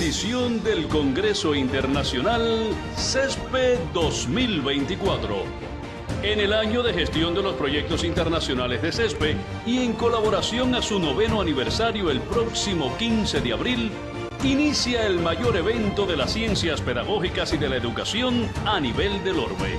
edición del Congreso Internacional CESPE 2024. En el año de gestión de los proyectos internacionales de CESPE y en colaboración a su 9º aniversario el próximo 15 de abril, inicia el mayor evento de las ciencias pedagógicas y de la educación a nivel del orbe.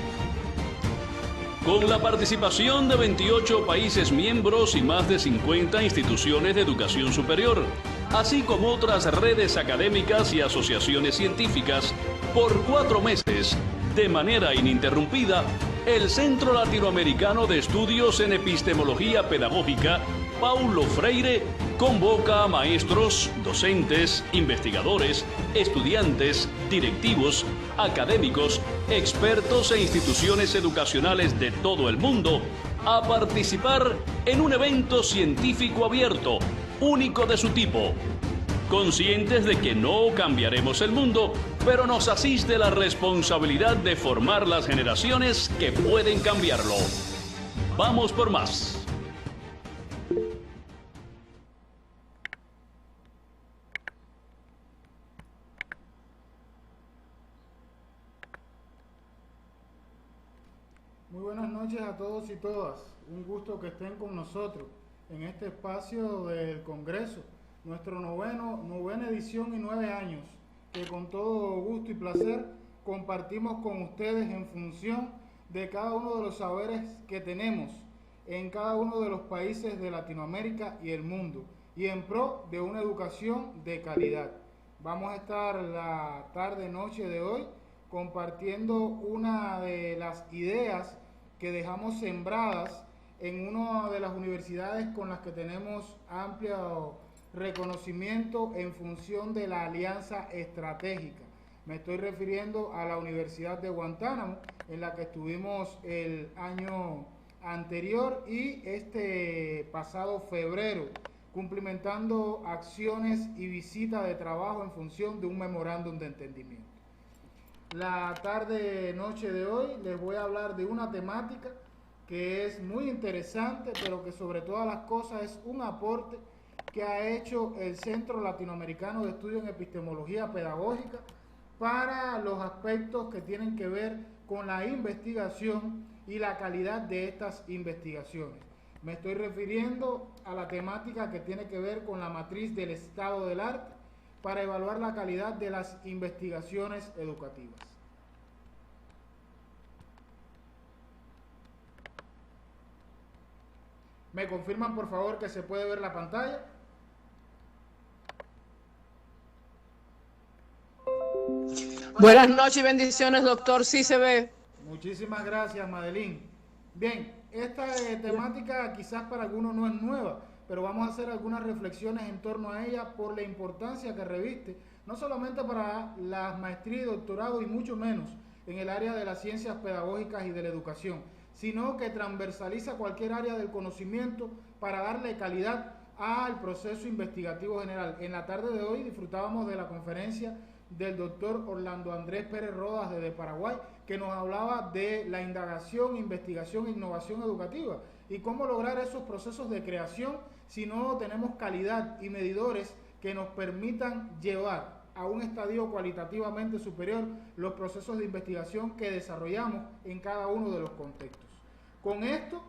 Con la participación de 28 países miembros y más de 50 instituciones de educación superior, así como otras redes académicas y asociaciones científicas, por 4 meses, de manera ininterrumpida, el Centro Latinoamericano de Estudios en Epistemología Pedagógica, Paulo Freire, convoca a maestros, docentes, investigadores, estudiantes, directivos, académicos, expertos e instituciones educacionales de todo el mundo a participar en un evento científico abierto, único de su tipo. Conscientes de que no cambiaremos el mundo, pero nos asiste la responsabilidad de formar las generaciones que pueden cambiarlo. Vamos por más. Muy buenas noches a todos y todas. Un gusto que estén con nosotros en este espacio del Congreso, nuestro novena edición y 9 años, que con todo gusto y placer compartimos con ustedes en función de cada uno de los saberes que tenemos en cada uno de los países de Latinoamérica y el mundo, y en pro de una educación de calidad. Vamos a estar la tarde-noche de hoy compartiendo una de las ideas que dejamos sembradas en una de las universidades con las que tenemos amplio reconocimiento en función de la alianza estratégica. Me estoy refiriendo a la Universidad de Guantánamo, en la que estuvimos el año anterior y este pasado febrero, cumplimentando acciones y visitas de trabajo en función de un memorándum de entendimiento. La tarde-noche de hoy les voy a hablar de una temática que es muy interesante, pero que sobre todas las cosas es un aporte que ha hecho el Centro Latinoamericano de Estudios en Epistemología Pedagógica para los aspectos que tienen que ver con la investigación y la calidad de estas investigaciones. Me estoy refiriendo a la temática que tiene que ver con la matriz del estado del arte para evaluar la calidad de las investigaciones educativas. ¿Me confirman, por favor, que se puede ver la pantalla? Buenas noches y bendiciones, doctor. Sí se ve. Muchísimas gracias, Madeline. Bien, esta temática quizás para algunos no es nueva, pero vamos a hacer algunas reflexiones en torno a ella por la importancia que reviste, no solamente para las maestrías y doctorado y mucho menos en el área de las ciencias pedagógicas y de la educación, sino que transversaliza cualquier área del conocimiento para darle calidad al proceso investigativo general. En la tarde de hoy disfrutábamos de la conferencia del doctor Orlando Andrés Pérez Rodas desde Paraguay, que nos hablaba de la indagación, investigación e innovación educativa y cómo lograr esos procesos de creación si no tenemos calidad y medidores que nos permitan llevar a un estadio cualitativamente superior los procesos de investigación que desarrollamos en cada uno de los contextos. Con esto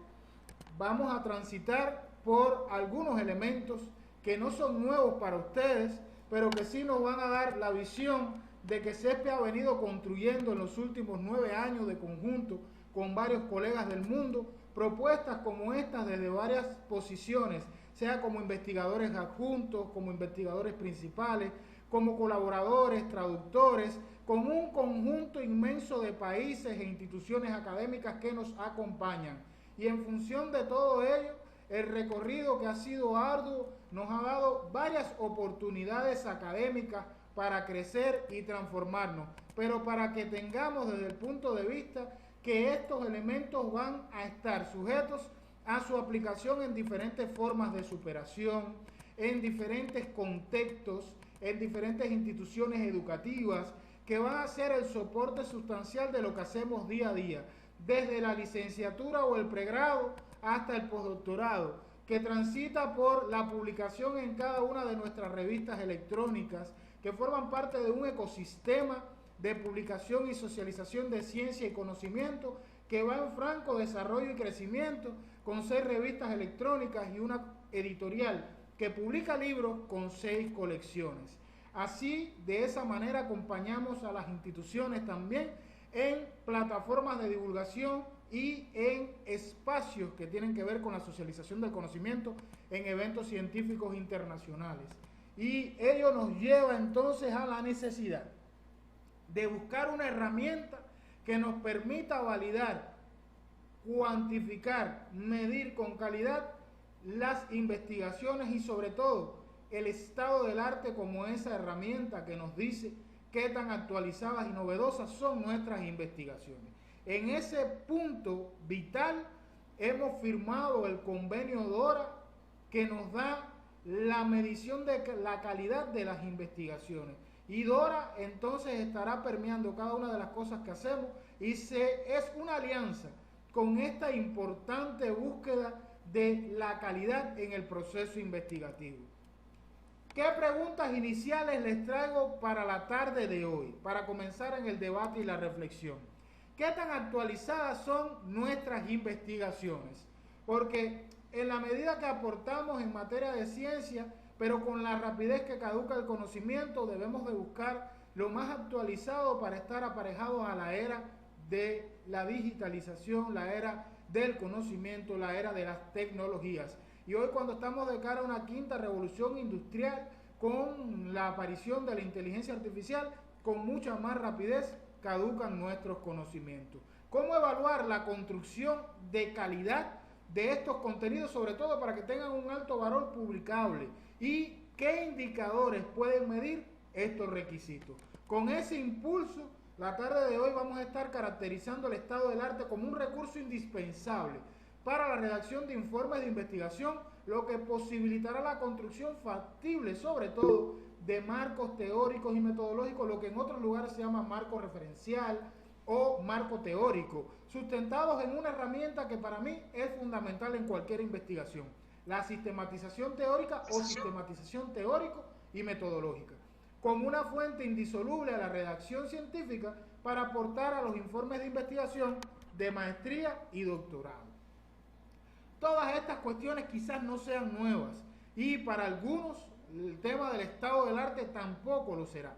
vamos a transitar por algunos elementos que no son nuevos para ustedes, pero que sí nos van a dar la visión de que CESPE ha venido construyendo en los últimos 9 años de conjunto con varios colegas del mundo, propuestas como estas desde varias posiciones, sea como investigadores adjuntos, como investigadores principales, como colaboradores, traductores, con un conjunto inmenso de países e instituciones académicas que nos acompañan. Y en función de todo ello, el recorrido que ha sido arduo nos ha dado varias oportunidades académicas para crecer y transformarnos, pero para que tengamos desde el punto de vista que estos elementos van a estar sujetos a su aplicación en diferentes formas de superación, en diferentes contextos, en diferentes instituciones educativas, que van a ser el soporte sustancial de lo que hacemos día a día, desde la licenciatura o el pregrado hasta el postdoctorado, que transita por la publicación en cada una de nuestras revistas electrónicas, que forman parte de un ecosistema de publicación y socialización de ciencia y conocimiento que va en franco desarrollo y crecimiento, con 6 revistas electrónicas y una editorial que publica libros con 6 colecciones. Así, de esa manera acompañamos a las instituciones también en plataformas de divulgación y en espacios que tienen que ver con la socialización del conocimiento en eventos científicos internacionales. Y ello nos lleva entonces a la necesidad de buscar una herramienta que nos permita validar, cuantificar, medir con calidad las investigaciones y sobre todo el estado del arte como esa herramienta que nos dice qué tan actualizadas y novedosas son nuestras investigaciones. En ese punto vital hemos firmado el convenio DORA que nos da la medición de la calidad de las investigaciones. Y DORA entonces estará permeando cada una de las cosas que hacemos y es una alianza con esta importante búsqueda de la calidad en el proceso investigativo. ¿Qué preguntas iniciales les traigo para la tarde de hoy, para comenzar en el debate y la reflexión? ¿Qué tan actualizadas son nuestras investigaciones? Porque en la medida que aportamos en materia de ciencia, pero con la rapidez que caduca el conocimiento, debemos de buscar lo más actualizado para estar aparejados a la era de la digitalización, la era del conocimiento, la era de las tecnologías. Y hoy, cuando estamos de cara a una quinta revolución industrial, con la aparición de la inteligencia artificial, con mucha más rapidez caducan nuestros conocimientos. ¿Cómo evaluar la construcción de calidad de estos contenidos, sobre todo para que tengan un alto valor publicable? ¿Y qué indicadores pueden medir estos requisitos? Con ese impulso, la tarde de hoy vamos a estar caracterizando el estado del arte como un recurso indispensable para la redacción de informes de investigación, lo que posibilitará la construcción factible, sobre todo, de marcos teóricos y metodológicos, lo que en otros lugares se llama marco referencial o marco teórico, sustentados en una herramienta que para mí es fundamental en cualquier investigación: la sistematización teórica o sistematización teórico y metodológica, como una fuente indisoluble a la redacción científica para aportar a los informes de investigación de maestría y doctorado. Todas estas cuestiones quizás no sean nuevas y para algunos el tema del estado del arte tampoco lo será,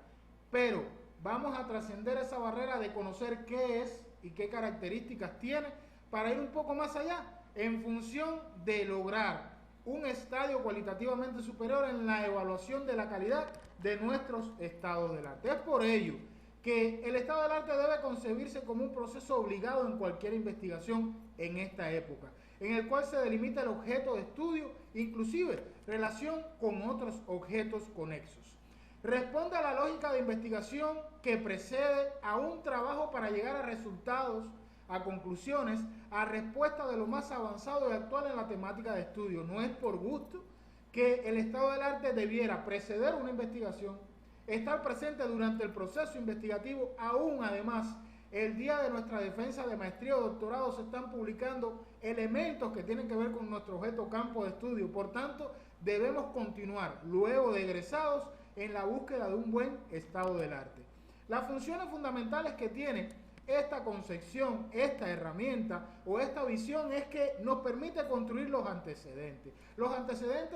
pero vamos a trascender esa barrera de conocer qué es y qué características tiene para ir un poco más allá en función de lograr un estadio cualitativamente superior en la evaluación de la calidad de nuestros estados del arte. Es por ello que el estado del arte debe concebirse como un proceso obligado en cualquier investigación en esta época, en el cual se delimita el objeto de estudio, inclusive relación con otros objetos conexos. Responde a la lógica de investigación que precede a un trabajo para llegar a resultados, a conclusiones, a respuestas de lo más avanzado y actual en la temática de estudio. No es por gusto que el estado del arte debiera preceder una investigación, estar presente durante el proceso investigativo. Aún además, el día de nuestra defensa de maestría o doctorado se están publicando elementos que tienen que ver con nuestro objeto campo de estudio. Por tanto, debemos continuar, luego de egresados, en la búsqueda de un buen estado del arte. Las funciones fundamentales que tiene esta concepción, esta herramienta o esta visión es que nos permite construir los antecedentes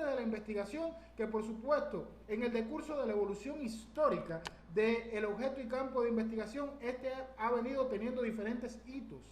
de la investigación, que por supuesto en el decurso de la evolución histórica del objeto y campo de investigación, este ha venido teniendo diferentes hitos,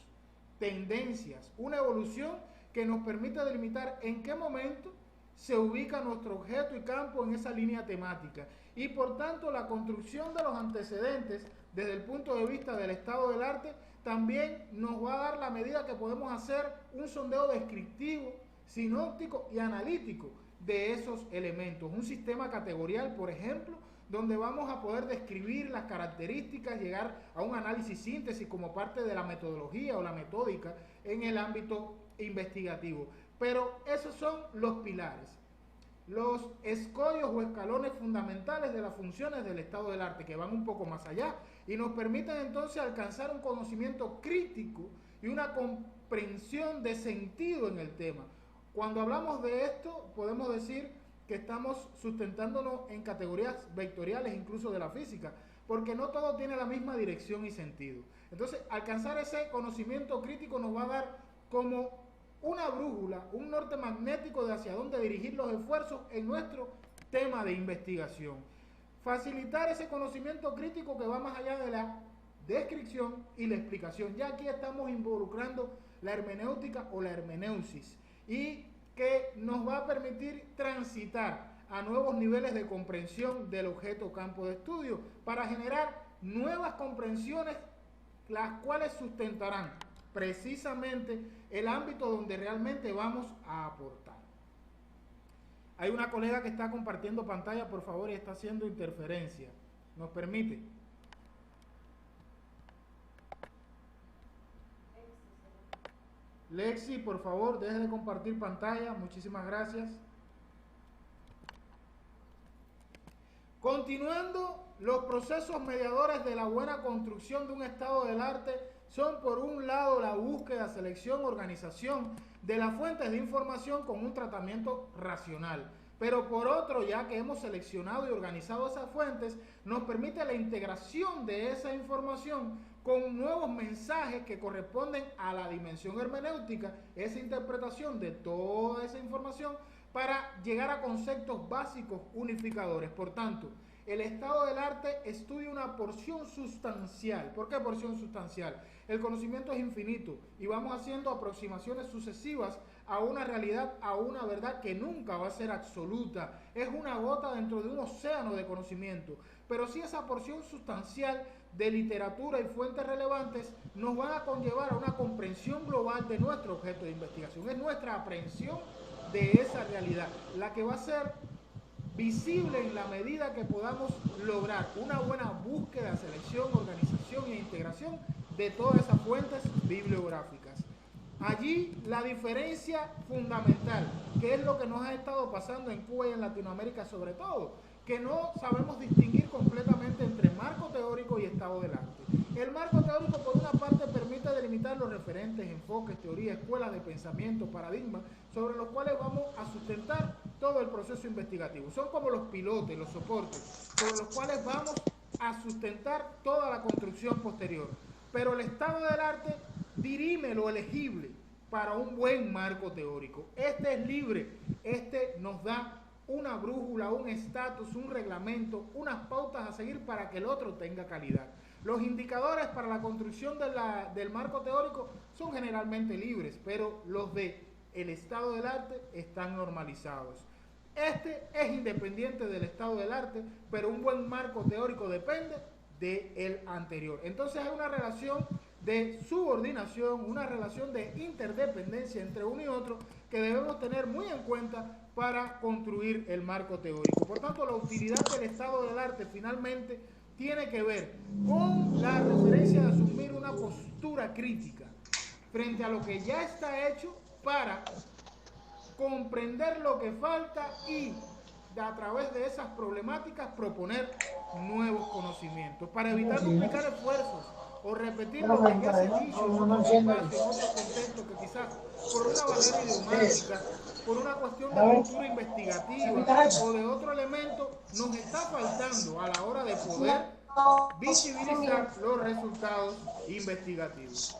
tendencias, una evolución que nos permite delimitar en qué momento se ubica nuestro objeto y campo en esa línea temática, y por tanto la construcción de los antecedentes desde el punto de vista del estado del arte también nos va a dar la medida que podemos hacer un sondeo descriptivo, sinóptico y analítico de esos elementos, un sistema categorial, por ejemplo, donde vamos a poder describir las características, llegar a un análisis síntesis como parte de la metodología o la metódica en el ámbito investigativo. Pero esos son los pilares, los escollos o escalones fundamentales de las funciones del estado del arte, que van un poco más allá y nos permiten entonces alcanzar un conocimiento crítico y una comprensión de sentido en el tema, Cuando hablamos de esto, podemos decir que estamos sustentándonos en categorías vectoriales, incluso de la física, porque no todo tiene la misma dirección y sentido. Entonces, alcanzar ese conocimiento crítico nos va a dar como una brújula, un norte magnético de hacia dónde dirigir los esfuerzos en nuestro tema de investigación. Facilitar ese conocimiento crítico que va más allá de la descripción y la explicación. Ya aquí estamos involucrando la hermenéutica o la hermeneusis, y que nos va a permitir transitar a nuevos niveles de comprensión del objeto campo de estudio para generar nuevas comprensiones, las cuales sustentarán precisamente el ámbito donde realmente vamos a aportar. Hay una colega que está compartiendo pantalla, por favor, y está haciendo interferencia. ¿Nos permite? Lexi, por favor, deje de compartir pantalla. Muchísimas gracias. Continuando, los procesos mediadores de la buena construcción de un estado del arte son, por un lado, la búsqueda, selección, organización de las fuentes de información con un tratamiento racional. Pero por otro, ya que hemos seleccionado y organizado esas fuentes, nos permite la integración de esa información con nuevos mensajes que corresponden a la dimensión hermenéutica, esa interpretación de toda esa información para llegar a conceptos básicos unificadores. Por tanto, el estado del arte estudia una porción sustancial. ¿Por qué porción sustancial? El conocimiento es infinito y vamos haciendo aproximaciones sucesivas a una realidad, a una verdad que nunca va a ser absoluta. Es una gota dentro de un océano de conocimiento. Pero sí, esa porción sustancial de literatura y fuentes relevantes nos van a conllevar a una comprensión global de nuestro objeto de investigación. Es nuestra aprehensión de esa realidad la que va a ser visible en la medida que podamos lograr una buena búsqueda, selección, organización e integración de todas esas fuentes bibliográficas. Allí la diferencia fundamental, que es lo que nos ha estado pasando en Cuba y en Latinoamérica sobre todo, que no sabemos distinguir completamente entre marco teórico y estado del arte. El marco teórico, por una parte, permite delimitar los referentes, enfoques, teorías, escuelas de pensamiento, paradigmas, sobre los cuales vamos a sustentar todo el proceso investigativo. Son como los pilotes, los soportes, sobre los cuales vamos a sustentar toda la construcción posterior. Pero el estado del arte dirime lo elegible para un buen marco teórico. Este es libre, este nos da una brújula, un estatus, un reglamento, unas pautas a seguir para que el otro tenga calidad. Los indicadores para la construcción del marco teórico son generalmente libres, pero los del estado del arte están normalizados. Este es independiente del estado del arte, pero un buen marco teórico depende del anterior. Entonces hay una relación de subordinación, una relación de interdependencia entre uno y otro que debemos tener muy en cuenta para construir el marco teórico. Por tanto, la utilidad del estado del arte finalmente tiene que ver con la referencia de asumir una postura crítica frente a lo que ya está hecho para comprender lo que falta y a través de esas problemáticas proponer nuevos conocimientos para evitar duplicar esfuerzos o repetir lo que ya se hizo en otro espacio, en otro contexto, que quizás por una barrera idiomática, por una cuestión de cultura investigativa o de otro elemento, nos está faltando a la hora de poder visibilizar los resultados investigativos.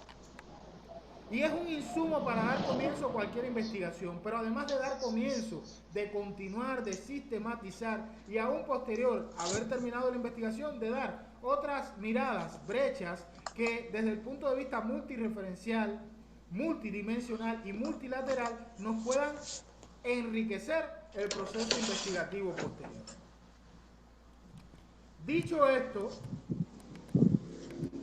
Y es un insumo para dar comienzo a cualquier investigación, pero además de dar comienzo, de continuar, de sistematizar y aún posterior a haber terminado la investigación, de dar otras miradas, brechas, que desde el punto de vista multireferencial, multidimensional y multilateral nos puedan enriquecer el proceso investigativo posterior. Dicho esto,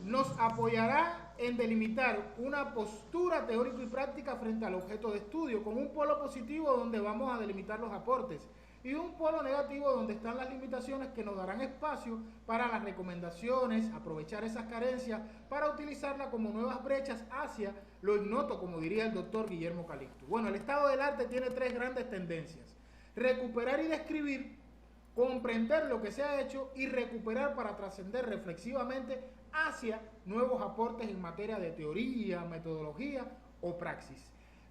nos apoyará en delimitar una postura teórica y práctica frente al objeto de estudio, con un polo positivo donde vamos a delimitar los aportes y un polo negativo donde están las limitaciones que nos darán espacio para las recomendaciones, aprovechar esas carencias para utilizarlas como nuevas brechas hacia lo ignoto, como diría el doctor Guillermo Calixto. Bueno, el estado del arte tiene tres grandes tendencias: recuperar y describir, comprender lo que se ha hecho y recuperar para trascender reflexivamente hacia nuevos aportes en materia de teoría, metodología o praxis.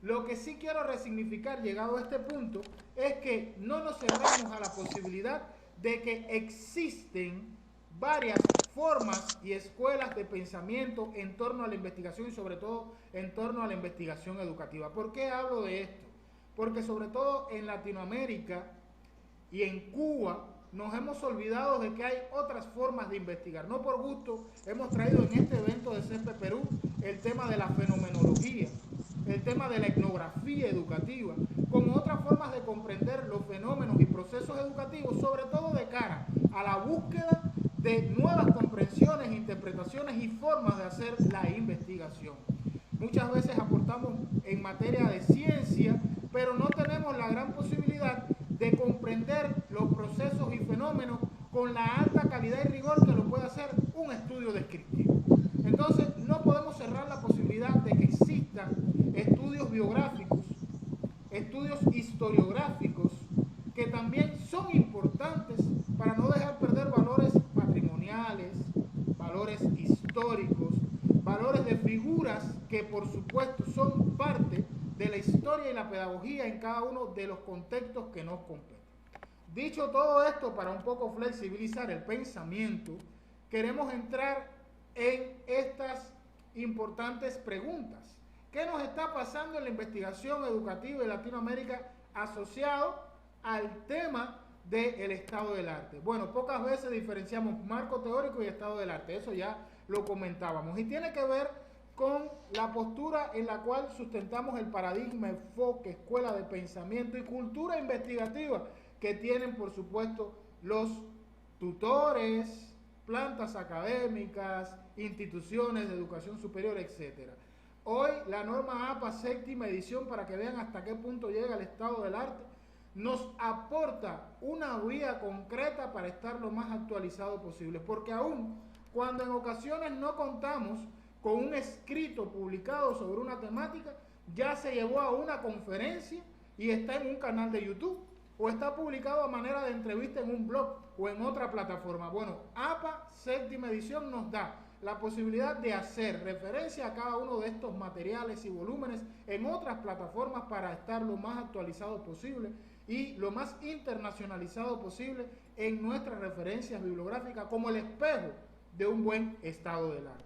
Lo que sí quiero resignificar, llegado a este punto, es que no nos cerramos a la posibilidad de que existen varias formas y escuelas de pensamiento en torno a la investigación y sobre todo en torno a la investigación educativa. ¿Por qué hablo de esto? Porque sobre todo en Latinoamérica y en Cuba nos hemos olvidado de que hay otras formas de investigar. No por gusto hemos traído en este evento de CESPE Perú el tema de la fenomenología, el tema de la etnografía educativa, como otras formas de comprender los fenómenos y procesos educativos, sobre todo de cara a la búsqueda de nuevas comprensiones, interpretaciones y formas de hacer la investigación. Muchas veces aportamos en materia de ciencia, pero no tenemos la gran posibilidad de comprender los procesos y fenómenos con la alta calidad y rigor que lo puede hacer un estudio descriptivo. Entonces, no podemos cerrar la posibilidad de que existan estudios biográficos, estudios historiográficos, que también son importantes para no dejar perder valores patrimoniales, valores históricos, valores de figuras que por supuesto son parte de la historia y la pedagogía en cada uno de los contextos que nos competen. Dicho todo esto, para un poco flexibilizar el pensamiento, queremos entrar en estas importantes preguntas. ¿Qué nos está pasando en la investigación educativa de Latinoamérica asociado al tema del estado del arte? Bueno, pocas veces diferenciamos marco teórico y estado del arte, eso ya lo comentábamos, y tiene que ver con la postura en la cual sustentamos el paradigma, enfoque, escuela de pensamiento y cultura investigativa que tienen, por supuesto, los tutores, plantas académicas, instituciones de educación superior, etc. Hoy la norma APA séptima edición, para que vean hasta qué punto llega el estado del arte, nos aporta una vía concreta para estar lo más actualizado posible, porque aún cuando en ocasiones no contamos con un escrito publicado sobre una temática, ya se llevó a una conferencia y está en un canal de YouTube, o está publicado a manera de entrevista en un blog o en otra plataforma. Bueno, APA séptima edición nos da la posibilidad de hacer referencia a cada uno de estos materiales y volúmenes en otras plataformas para estar lo más actualizado posible y lo más internacionalizado posible en nuestras referencias bibliográficas como el espejo de un buen estado del arte.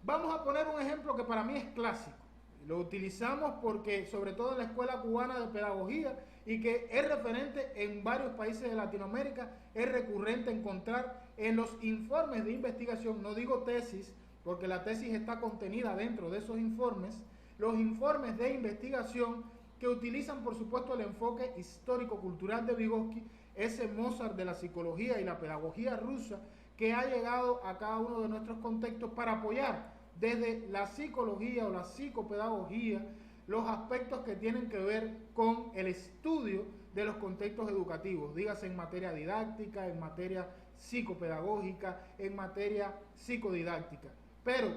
Vamos a poner un ejemplo que para mí es clásico. Lo utilizamos porque, sobre todo en la Escuela Cubana de Pedagogía, y que es referente en varios países de Latinoamérica, es recurrente encontrar en los informes de investigación, no digo tesis, porque la tesis está contenida dentro de esos informes, los informes de investigación que utilizan, por supuesto, el enfoque histórico-cultural de Vygotsky, ese Mozart de la psicología y la pedagogía rusa, que ha llegado a cada uno de nuestros contextos para apoyar desde la psicología o la psicopedagogía los aspectos que tienen que ver con el estudio de los contextos educativos, dígase en materia didáctica, en materia psicopedagógica, en materia psicodidáctica. Pero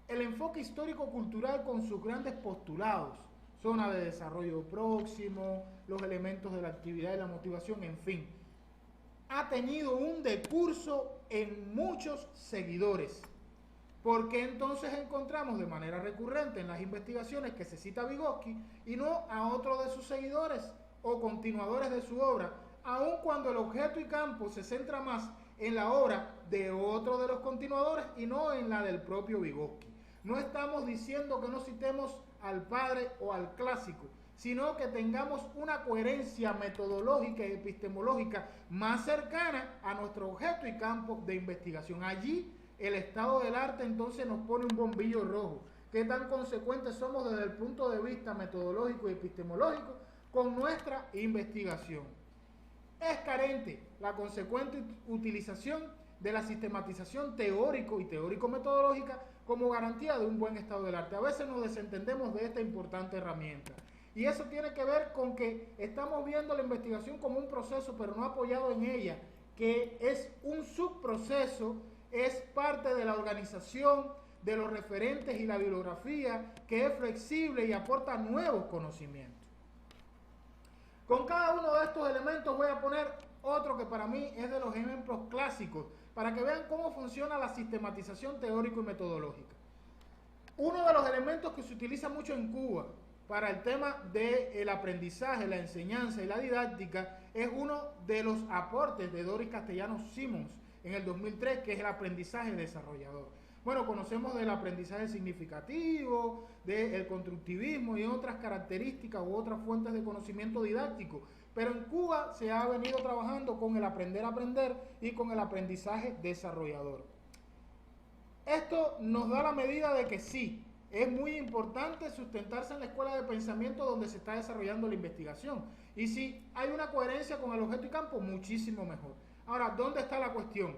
el enfoque histórico-cultural con sus grandes postulados, zona de desarrollo próximo, los elementos de la actividad y la motivación, en fin, ha tenido un decurso en muchos seguidores. ¿Por qué entonces encontramos de manera recurrente en las investigaciones que se cita a Vygotsky y no a otro de sus seguidores o continuadores de su obra, aun cuando el objeto y campo se centra más en la obra de otro de los continuadores y no en la del propio Vygotsky? No estamos diciendo que no citemos al padre o al clásico, sino que tengamos una coherencia metodológica y epistemológica más cercana a nuestro objeto y campo de investigación. Allí el estado del arte entonces nos pone un bombillo rojo. ¿Qué tan consecuentes somos desde el punto de vista metodológico y epistemológico con nuestra investigación? Es carente la consecuente utilización de la sistematización teórico y teórico-metodológica como garantía de un buen estado del arte. A veces nos desentendemos de esta importante herramienta. Y eso tiene que ver con que estamos viendo la investigación como un proceso, pero no apoyado en ella, que es un subproceso, es parte de la organización, de los referentes y la bibliografía, que es flexible y aporta nuevos conocimientos. Con cada uno de estos elementos voy a poner otro que para mí es de los ejemplos clásicos, para que vean cómo funciona la sistematización teórico y metodológica. Uno de los elementos que se utiliza mucho en Cuba para el tema del aprendizaje, la enseñanza y la didáctica es uno de los aportes de Doris Castellanos Simons en el 2003, que es el aprendizaje desarrollador. Bueno, conocemos del aprendizaje significativo, del constructivismo y otras características u otras fuentes de conocimiento didáctico, pero en Cuba se ha venido trabajando con el aprender a aprender y con el aprendizaje desarrollador. Esto nos da la medida de que sí, es muy importante sustentarse en la escuela de pensamiento donde se está desarrollando la investigación. Y si hay una coherencia con el objeto y campo, muchísimo mejor. Ahora, ¿dónde está la cuestión?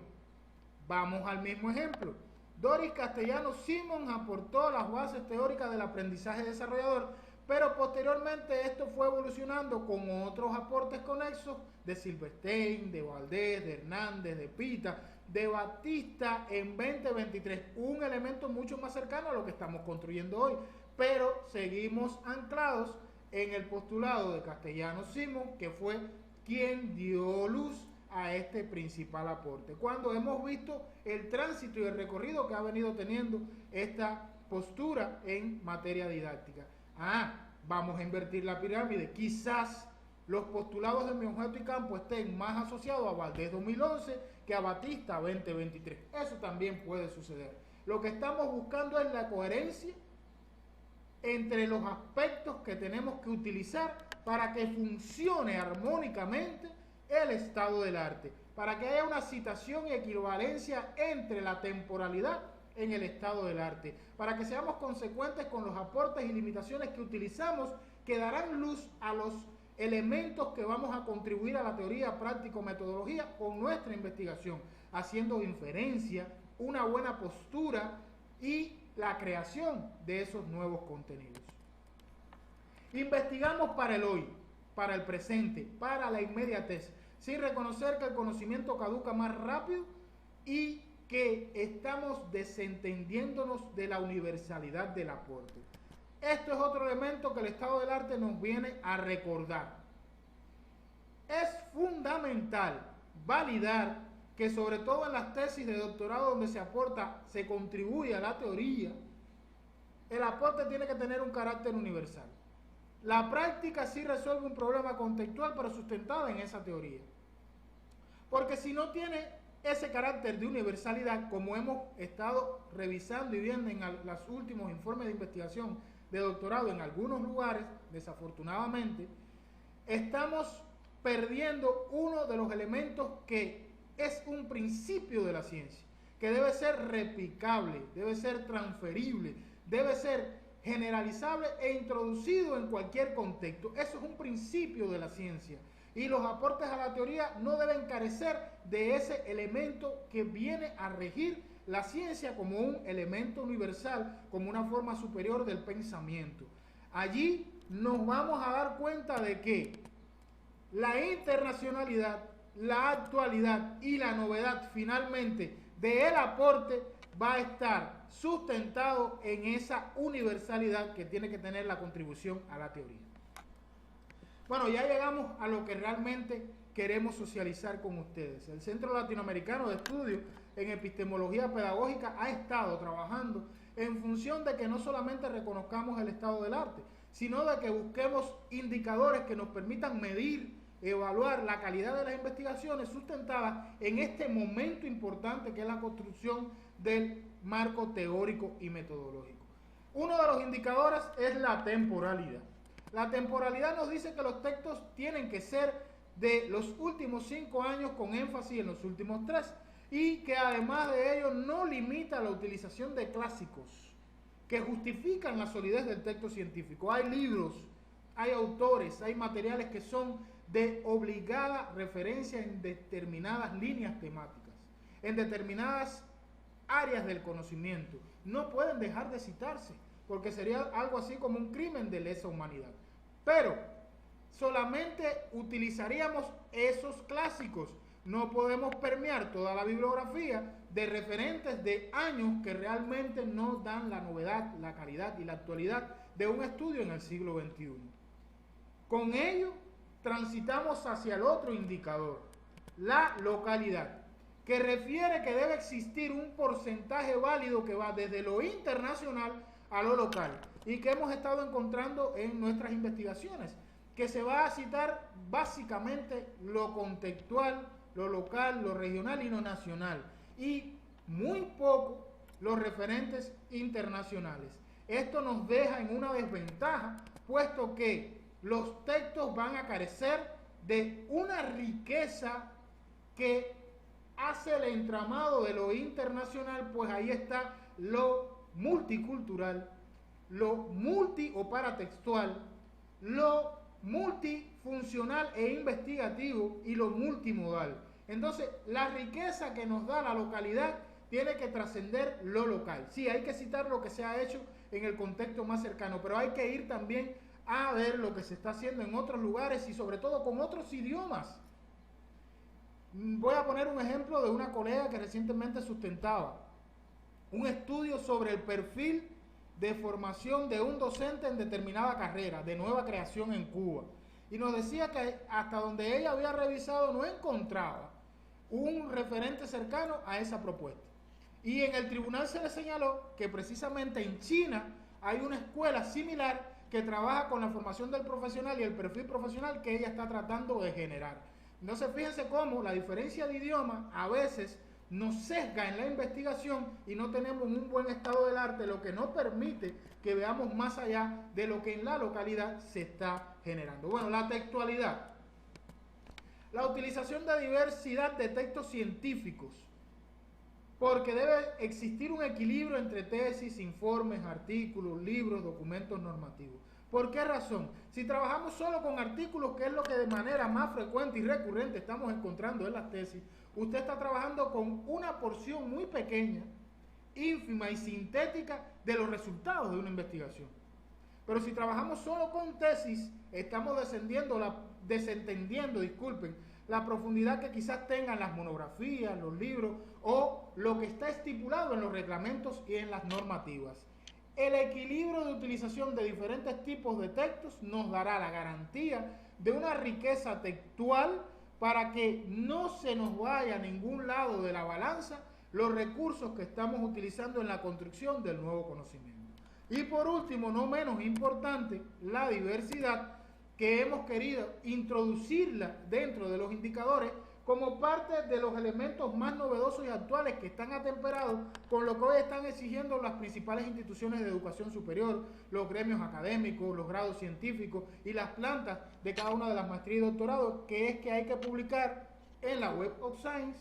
Vamos al mismo ejemplo. Doris Castellanos Simons aportó las bases teóricas del aprendizaje desarrollador, pero posteriormente esto fue evolucionando con otros aportes conexos de Silverstein, de Valdés, de Hernández, de Pita, de Batista en 2023, un elemento mucho más cercano a lo que estamos construyendo hoy, pero seguimos anclados en el postulado de Castellanos Simons, que fue quien dio luz a este principal aporte, cuando hemos visto el tránsito y el recorrido que ha venido teniendo esta postura en materia didáctica. Vamos a invertir la pirámide, quizás los postulados de mi objeto y campo estén más asociados a Valdés 2011 que a Batista 2023. Eso también puede suceder. Lo que estamos buscando es la coherencia entre los aspectos que tenemos que utilizar para que funcione armónicamente el estado del arte, para que haya una citación y equivalencia entre la temporalidad en el estado del arte, para que seamos consecuentes con los aportes y limitaciones que utilizamos, que darán luz a los elementos que vamos a contribuir a la teoría práctico-metodología con nuestra investigación, haciendo inferencia, una buena postura y la creación de esos nuevos contenidos. Investigamos para el hoy, para el presente, para la inmediatez, sin reconocer que el conocimiento caduca más rápido y que estamos desentendiéndonos de la universalidad del aporte. Esto es otro elemento que el estado del arte nos viene a recordar. Es fundamental validar que sobre todo en las tesis de doctorado donde se aporta, se contribuye a la teoría, el aporte tiene que tener un carácter universal. La práctica sí resuelve un problema contextual, pero sustentada en esa teoría. Porque si no tiene ese carácter de universalidad, como hemos estado revisando y viendo en los últimos informes de investigación de doctorado en algunos lugares, desafortunadamente, estamos perdiendo uno de los elementos que es un principio de la ciencia, que debe ser replicable, debe ser transferible, debe ser generalizable e introducido en cualquier contexto. Eso es un principio de la ciencia. Y los aportes a la teoría no deben carecer de ese elemento que viene a regir la ciencia como un elemento universal, como una forma superior del pensamiento. Allí nos vamos a dar cuenta de que la internacionalidad, la actualidad y la novedad finalmente del aporte va a estar sustentado en esa universalidad que tiene que tener la contribución a la teoría. Bueno, ya llegamos a lo que realmente queremos socializar con ustedes. El Centro Latinoamericano de Estudios en Epistemología Pedagógica ha estado trabajando en función de que no solamente reconozcamos el estado del arte, sino de que busquemos indicadores que nos permitan medir, evaluar la calidad de las investigaciones sustentadas en este momento importante que es la construcción del marco teórico y metodológico. Uno de los indicadores es la temporalidad. La temporalidad nos dice que los textos tienen que ser de los últimos 5 años con énfasis en los últimos 3 y que además de ello no limita la utilización de clásicos que justifican la solidez del texto científico. Hay libros, hay autores, hay materiales que son de obligada referencia en determinadas líneas temáticas, en determinadas áreas del conocimiento. No pueden dejar de citarse, porque sería algo así como un crimen de lesa humanidad. Pero solamente utilizaríamos esos clásicos. No podemos permear toda la bibliografía de referentes de años que realmente no dan la novedad, la calidad y la actualidad de un estudio en el siglo XXI. Con ello, transitamos hacia el otro indicador, la localidad, que refiere que debe existir un porcentaje válido que va desde lo internacional a lo local y que hemos estado encontrando en nuestras investigaciones, que se va a citar básicamente lo contextual, lo local, lo regional y lo nacional, y muy poco los referentes internacionales. Esto nos deja en una desventaja, puesto que los textos van a carecer de una riqueza que hace el entramado de lo internacional, pues ahí está lo multicultural, lo multi o paratextual, lo multifuncional e investigativo y lo multimodal. Entonces, la riqueza que nos da la localidad tiene que trascender lo local. Sí, hay que citar lo que se ha hecho en el contexto más cercano, pero hay que ir también a ver lo que se está haciendo en otros lugares y sobre todo con otros idiomas. Voy a poner un ejemplo de una colega que recientemente sustentaba un estudio sobre el perfil de formación de un docente en determinada carrera de nueva creación en Cuba. Y nos decía que hasta donde ella había revisado no encontraba un referente cercano a esa propuesta. Y en el tribunal se le señaló que precisamente en China hay una escuela similar que trabaja con la formación del profesional y el perfil profesional que ella está tratando de generar. Entonces fíjense cómo la diferencia de idioma a veces nos sesga en la investigación y no tenemos un buen estado del arte, lo que no permite que veamos más allá de lo que en la localidad se está generando. Bueno, la textualidad. La utilización de diversidad de textos científicos, porque debe existir un equilibrio entre tesis, informes, artículos, libros, documentos normativos. ¿Por qué razón? Si trabajamos solo con artículos, que es lo que de manera más frecuente y recurrente estamos encontrando en las tesis, usted está trabajando con una porción muy pequeña, ínfima y sintética de los resultados de una investigación. Pero si trabajamos solo con tesis, estamos desentendiendo, la profundidad que quizás tengan las monografías, los libros o lo que está estipulado en los reglamentos y en las normativas. El equilibrio de utilización de diferentes tipos de textos nos dará la garantía de una riqueza textual para que no se nos vaya a ningún lado de la balanza los recursos que estamos utilizando en la construcción del nuevo conocimiento. Y por último, no menos importante, la diversidad, que hemos querido introducirla dentro de los indicadores como parte de los elementos más novedosos y actuales que están atemperados con lo que hoy están exigiendo las principales instituciones de educación superior, los gremios académicos, los grados científicos y las plantas de cada una de las maestrías y doctorados, que es que hay que publicar en la Web of Science,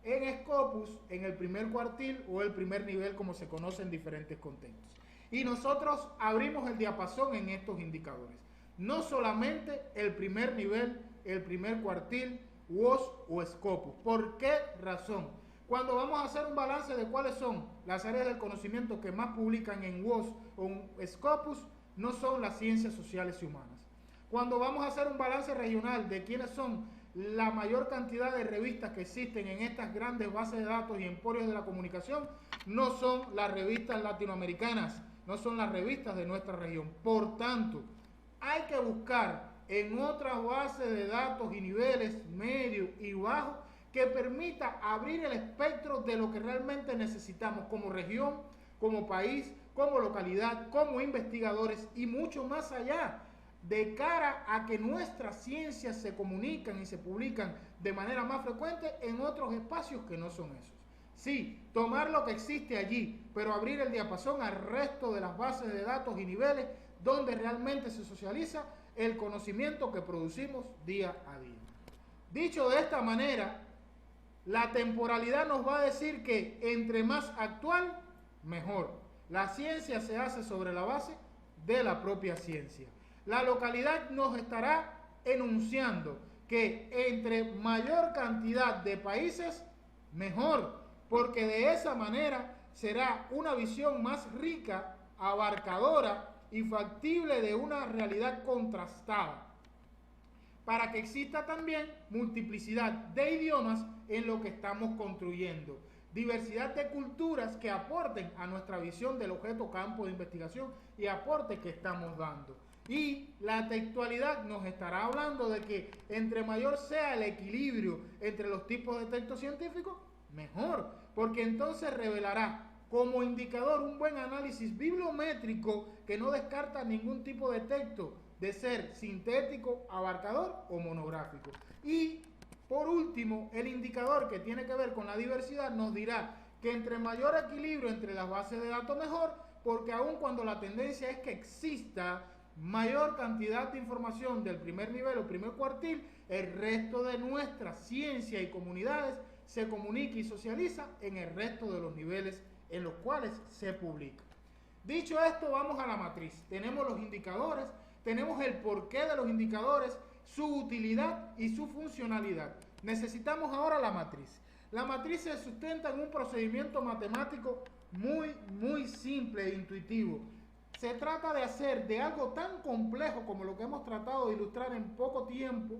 en Scopus, en el primer cuartil o el primer nivel, como se conoce en diferentes contextos. Y nosotros abrimos el diapasón en estos indicadores. No solamente el primer nivel, el primer cuartil, WOS o Scopus. ¿Por qué razón? Cuando vamos a hacer un balance de cuáles son las áreas del conocimiento que más publican en WOS o en Scopus, no son las ciencias sociales y humanas. Cuando vamos a hacer un balance regional de quiénes son la mayor cantidad de revistas que existen en estas grandes bases de datos y emporios de la comunicación, no son las revistas latinoamericanas, no son las revistas de nuestra región. Por tanto, hay que buscar en otras bases de datos y niveles medios y bajos que permita abrir el espectro de lo que realmente necesitamos como región, como país, como localidad, como investigadores y mucho más allá, de cara a que nuestras ciencias se comunican y se publican de manera más frecuente en otros espacios que no son esos. Sí, tomar lo que existe allí, pero abrir el diapasón al resto de las bases de datos y niveles donde realmente se socializa el conocimiento que producimos día a día. Dicho de esta manera, la temporalidad nos va a decir que entre más actual, mejor. La ciencia se hace sobre la base de la propia ciencia. La localidad nos estará enunciando que entre mayor cantidad de países, mejor, porque de esa manera será una visión más rica, abarcadora y factible de una realidad contrastada, para que exista también multiplicidad de idiomas en lo que estamos construyendo, diversidad de culturas que aporten a nuestra visión del objeto campo de investigación y aporte que estamos dando. Y la textualidad nos estará hablando de que entre mayor sea el equilibrio entre los tipos de textos científicos, mejor, porque entonces revelará como indicador un buen análisis bibliométrico que no descarta ningún tipo de texto, de ser sintético, abarcador o monográfico. Y por último, el indicador que tiene que ver con la diversidad nos dirá que entre mayor equilibrio entre las bases de datos mejor, porque aun cuando la tendencia es que exista mayor cantidad de información del primer nivel o primer cuartil, el resto de nuestra ciencia y comunidades se comunica y socializa en el resto de los niveles en los cuales se publica. Dicho esto, vamos a la matriz. Tenemos los indicadores, tenemos el porqué de los indicadores, su utilidad y su funcionalidad. Necesitamos ahora la matriz. La matriz se sustenta en un procedimiento matemático muy simple e intuitivo. Se trata de hacer de algo tan complejo como lo que hemos tratado de ilustrar en poco tiempo,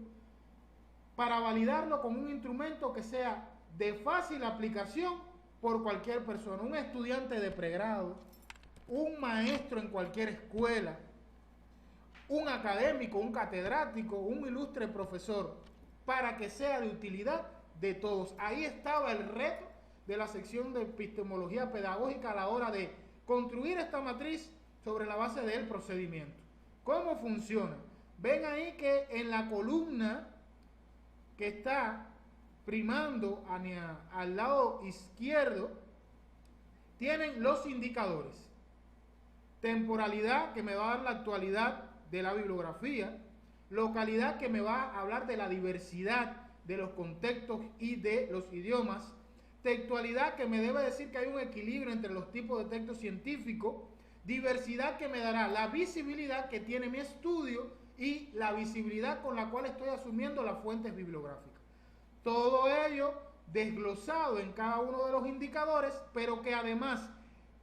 para validarlo con un instrumento que sea de fácil aplicación por cualquier persona, un estudiante de pregrado, un maestro en cualquier escuela, un académico, un catedrático, un ilustre profesor, para que sea de utilidad de todos. Ahí estaba el reto de la sección de epistemología pedagógica a la hora de construir esta matriz sobre la base del procedimiento. ¿Cómo funciona? Ven ahí que en la columna que está primando al lado izquierdo tienen los indicadores. Temporalidad, que me va a dar la actualidad de la bibliografía. Localidad, que me va a hablar de la diversidad de los contextos y de los idiomas. Textualidad, que me debe decir que hay un equilibrio entre los tipos de texto científico. Diversidad, que me dará la visibilidad que tiene mi estudio y la visibilidad con la cual estoy asumiendo las fuentes bibliográficas. Todo ello desglosado en cada uno de los indicadores, pero que además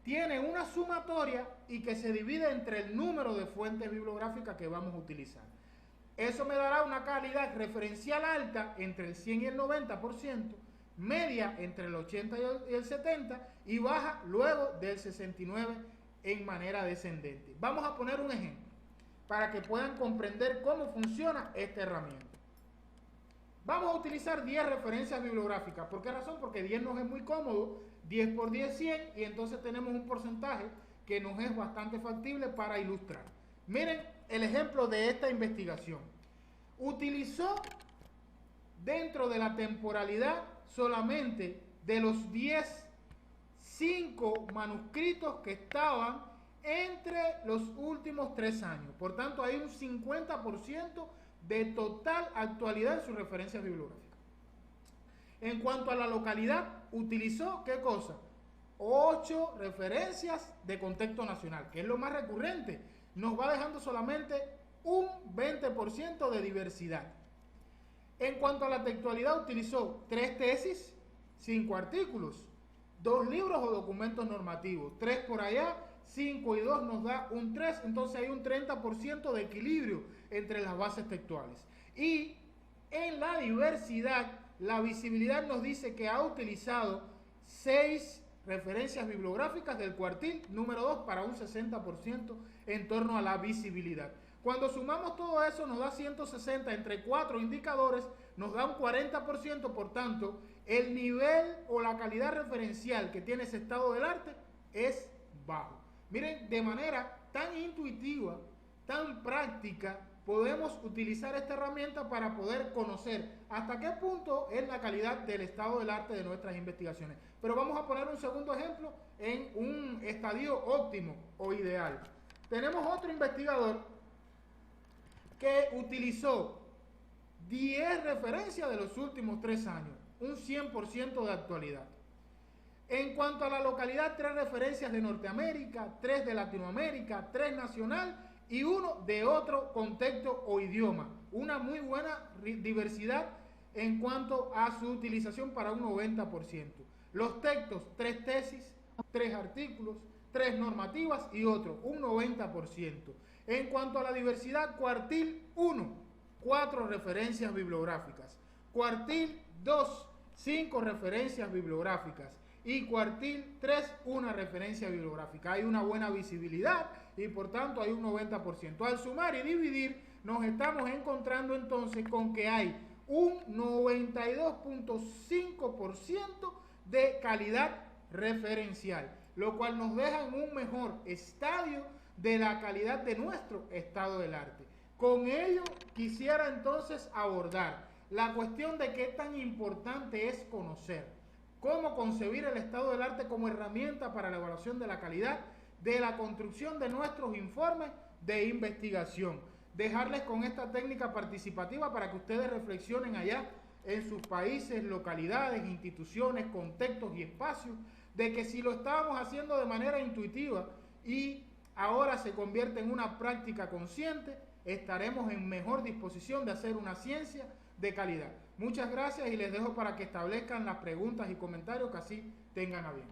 tiene una sumatoria y que se divide entre el número de fuentes bibliográficas que vamos a utilizar. Eso me dará una calidad referencial alta entre el 100 y el 90%, media entre el 80 y el 70% y baja luego del 69% en manera descendente. Vamos a poner un ejemplo para que puedan comprender cómo funciona esta herramienta. Vamos a utilizar 10 referencias bibliográficas. ¿Por qué razón? Porque 10 nos es muy cómodo, 10 por 10, 100, y entonces tenemos un porcentaje que nos es bastante factible para ilustrar. Miren el ejemplo de esta investigación. Utilizó dentro de la temporalidad solamente de los 10, 5 manuscritos que estaban entre los últimos 3 años. Por tanto, hay un 50% de total actualidad en sus referencias bibliográficas. En cuanto a la localidad, utilizó, ¿qué cosa? 8 referencias de contexto nacional, que es lo más recurrente. Nos va dejando solamente un 20% de diversidad. En cuanto a la textualidad, utilizó 3 tesis, 5 artículos, 2 libros o documentos normativos, 3 por allá, 5 y 2 nos da un 3, entonces hay un 30% de equilibrio entre las bases textuales. Y en la diversidad, la visibilidad nos dice que ha utilizado 6 referencias bibliográficas del cuartil número 2 para un 60% en torno a la visibilidad. Cuando sumamos todo eso nos da 160 entre 4 indicadores, nos da un 40%, por tanto, el nivel o la calidad referencial que tiene ese estado del arte es bajo. Miren, de manera tan intuitiva, tan práctica, podemos utilizar esta herramienta para poder conocer hasta qué punto es la calidad del estado del arte de nuestras investigaciones. Pero vamos a poner un segundo ejemplo en un estadio óptimo o ideal. Tenemos otro investigador que utilizó 10 referencias de los últimos 3 años, un 100% de actualidad. En cuanto a la localidad, 3 referencias de Norteamérica, 3 de Latinoamérica, 3 nacional y 1 de otro contexto o idioma. Una muy buena diversidad en cuanto a su utilización para un 90%. Los textos, 3 tesis, 3 artículos, 3 normativas y otro, un 90%. En cuanto a la diversidad, cuartil 1, 4 referencias bibliográficas. Cuartil 2, 5 referencias bibliográficas. Y cuartil 3, una referencia bibliográfica. Hay una buena visibilidad y por tanto hay un 90%. Al sumar y dividir nos estamos encontrando entonces con que hay un 92.5% de calidad referencial, lo cual nos deja en un mejor estadio de la calidad de nuestro estado del arte. Con ello quisiera entonces abordar la cuestión de qué tan importante es conocer cómo concebir el estado del arte como herramienta para la evaluación de la calidad de la construcción de nuestros informes de investigación. Dejarles con esta técnica participativa para que ustedes reflexionen allá en sus países, localidades, instituciones, contextos y espacios, de que si lo estábamos haciendo de manera intuitiva y ahora se convierte en una práctica consciente, estaremos en mejor disposición de hacer una ciencia de calidad. Muchas gracias y les dejo para que establezcan las preguntas y comentarios que así tengan a bien.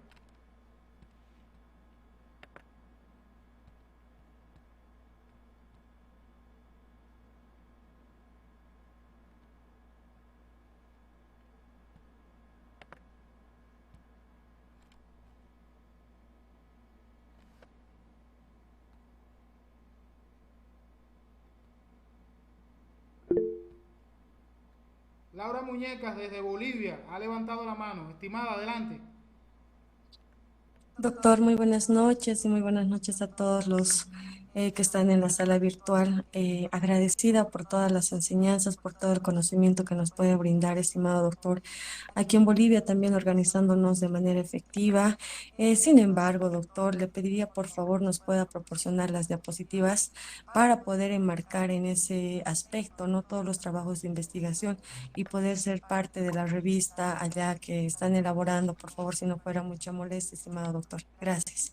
Laura Muñecas desde Bolivia ha levantado la mano. Estimada, adelante. Doctor, muy buenas noches y muy buenas noches a todos los que están en la sala virtual. Agradecida por todas las enseñanzas, por todo el conocimiento que nos puede brindar, estimado doctor. Aquí en Bolivia también organizándonos de manera efectiva. Sin embargo, doctor, le pediría por favor nos pueda proporcionar las diapositivas para poder enmarcar en ese aspecto, ¿no? Todos los trabajos de investigación y poder ser parte de la revista allá que están elaborando. Por favor, si no fuera mucha molestia, estimado doctor. Gracias.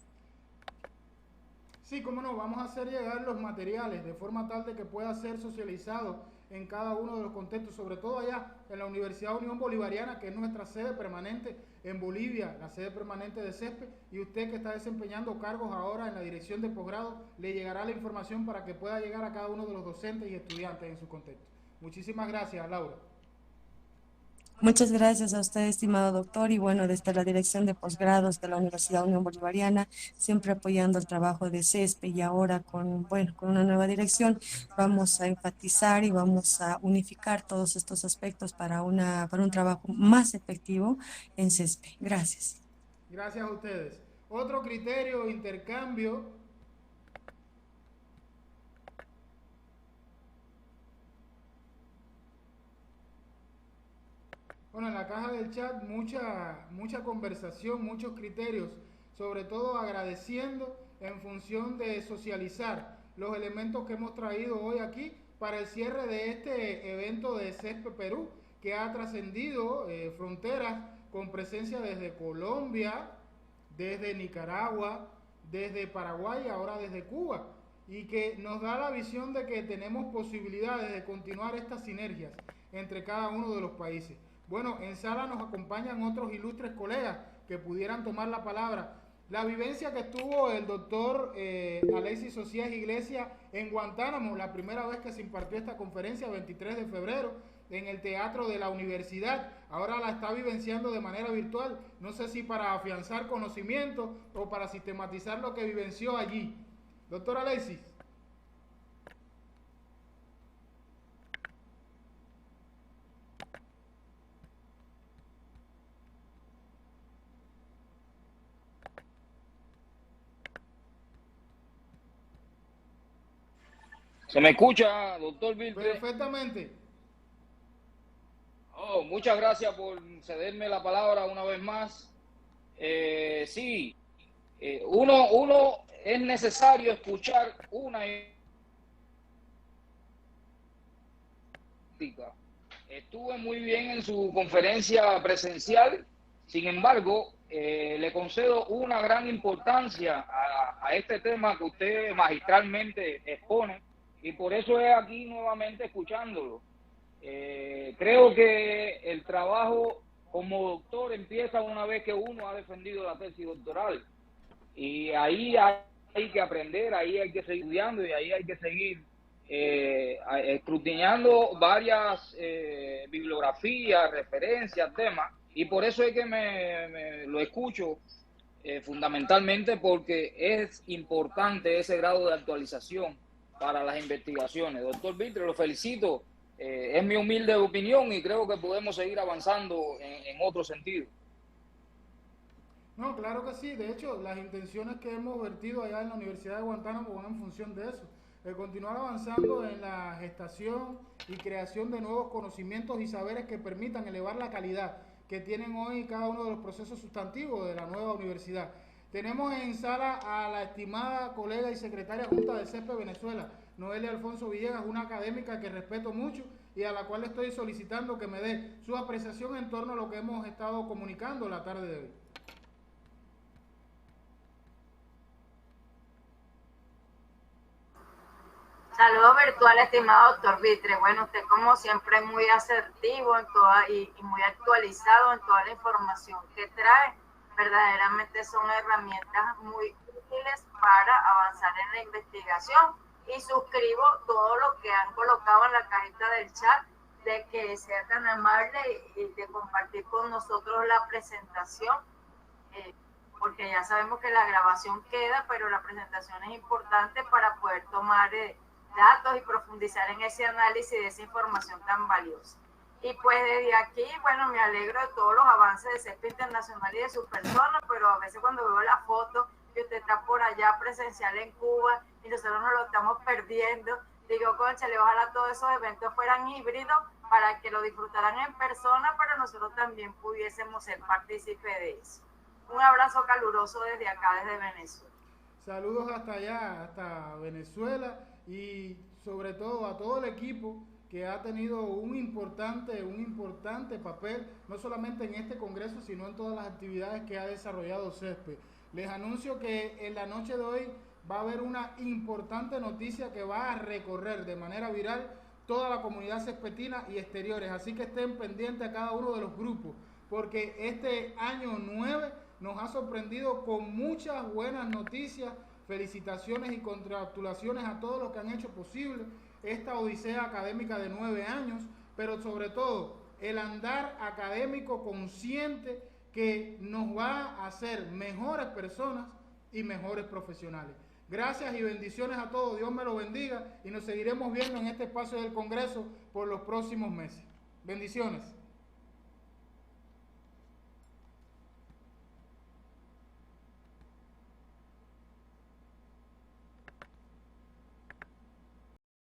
Sí, cómo no, vamos a hacer llegar los materiales de forma tal de que pueda ser socializado en cada uno de los contextos, sobre todo allá en la Universidad Unión Bolivariana, que es nuestra sede permanente en Bolivia, la sede permanente de CESPE, y usted que está desempeñando cargos ahora en la dirección de posgrado, le llegará la información para que pueda llegar a cada uno de los docentes y estudiantes en su contexto. Muchísimas gracias, Laura. Muchas gracias a usted, estimado doctor, y bueno, desde la Dirección de Posgrados de la Universidad Unión Bolivariana, siempre apoyando el trabajo de CESPE y ahora con una nueva dirección, vamos a enfatizar y vamos a unificar todos estos aspectos para un trabajo más efectivo en CESPE. Gracias. Gracias a ustedes. Otro criterio, intercambio. Bueno, en la caja del chat mucha conversación, muchos criterios, sobre todo agradeciendo en función de socializar los elementos que hemos traído hoy aquí para el cierre de este evento de CESPE Perú, que ha trascendido fronteras con presencia desde Colombia, desde Nicaragua, desde Paraguay y ahora desde Cuba, y que nos da la visión de que tenemos posibilidades de continuar estas sinergias entre cada uno de los países. Bueno, en sala nos acompañan otros ilustres colegas que pudieran tomar la palabra. La vivencia que tuvo el doctor Alexis Socias Iglesias en Guantánamo, la primera vez que se impartió esta conferencia, 23 de febrero, en el teatro de la universidad, ahora la está vivenciando de manera virtual. No sé si para afianzar conocimiento o para sistematizar lo que vivenció allí. Doctor Alexis. ¿Se me escucha, doctor Viltre? Perfectamente. Oh, muchas gracias por cederme la palabra una vez más. Sí, uno es necesario escuchar una. Estuve muy bien en su conferencia presencial, sin embargo, le concedo una gran importancia a este tema que usted magistralmente expone, y por eso es aquí nuevamente escuchándolo. Creo que el trabajo como doctor empieza una vez que uno ha defendido la tesis doctoral, y ahí hay que aprender, ahí hay que seguir estudiando y ahí hay que seguir escrutinando varias bibliografías, referencias, temas, y por eso es que me lo escucho fundamentalmente, porque es importante ese grado de actualización para las investigaciones. Doctor Viltre, lo felicito, es mi humilde opinión y creo que podemos seguir avanzando en otro sentido. No, claro que sí. De hecho, las intenciones que hemos vertido allá en la Universidad de Guantánamo van en función de eso, de continuar avanzando en la gestación y creación de nuevos conocimientos y saberes que permitan elevar la calidad que tienen hoy cada uno de los procesos sustantivos de la nueva universidad. Tenemos en sala a la estimada colega y secretaria junta de CESPE Venezuela, Noelia Alfonso Villegas, una académica que respeto mucho y a la cual le estoy solicitando que me dé su apreciación en torno a lo que hemos estado comunicando la tarde de hoy. Saludos virtuales, estimado doctor Vitre. Bueno, usted como siempre muy asertivo en toda, y muy actualizado en toda la información que trae. Verdaderamente son herramientas muy útiles para avanzar en la investigación. Y suscribo todo lo que han colocado en la cajita del chat, de que sea tan amable y de compartir con nosotros la presentación, porque ya sabemos que la grabación queda, pero la presentación es importante para poder tomar datos y profundizar en ese análisis de esa información tan valiosa. Y pues desde aquí, bueno, me alegro de todos los avances de CESPE Internacional y de su persona, pero a veces cuando veo la foto que usted está por allá presencial en Cuba y nosotros nos lo estamos perdiendo, digo, cónchale, ojalá todos esos eventos fueran híbridos para que lo disfrutaran en persona, pero nosotros también pudiésemos ser partícipes de eso. Un abrazo caluroso desde acá, desde Venezuela. Saludos hasta allá, hasta Venezuela, y sobre todo a todo el equipo que ha tenido un importante papel, no solamente en este congreso, sino en todas las actividades que ha desarrollado CESPE. Les anuncio que en la noche de hoy va a haber una importante noticia que va a recorrer de manera viral toda la comunidad cespetina y exteriores, así que estén pendientes a cada uno de los grupos, porque este año 9 nos ha sorprendido con muchas buenas noticias. Felicitaciones y congratulaciones a todos los que han hecho posible esta odisea académica de 9 años, pero sobre todo el andar académico consciente que nos va a hacer mejores personas y mejores profesionales. Gracias y bendiciones a todos, Dios me lo bendiga y nos seguiremos viendo en este espacio del Congreso por los próximos meses. Bendiciones.